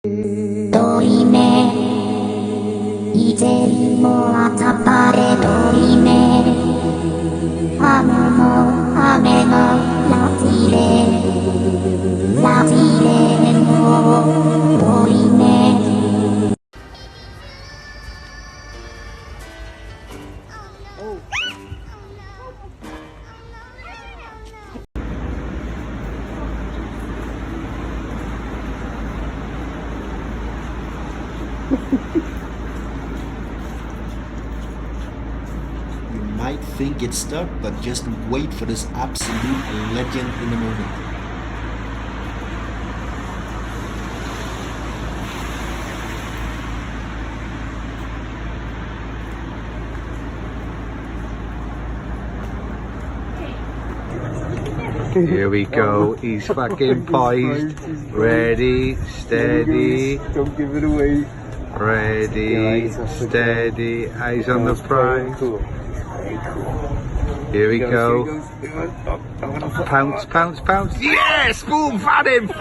dorime, 이제imo 아타파레 dorime, 아무모 아메노 라티레모 dorime. You might think it's stuck, but just wait for this absolute legend in a moment. Here we go, he's fucking poised, ready, steady, Don't give it away. ready, steady, eyes on the prize. Here we go, pounce, pounce, pounce, yes, boom, had him!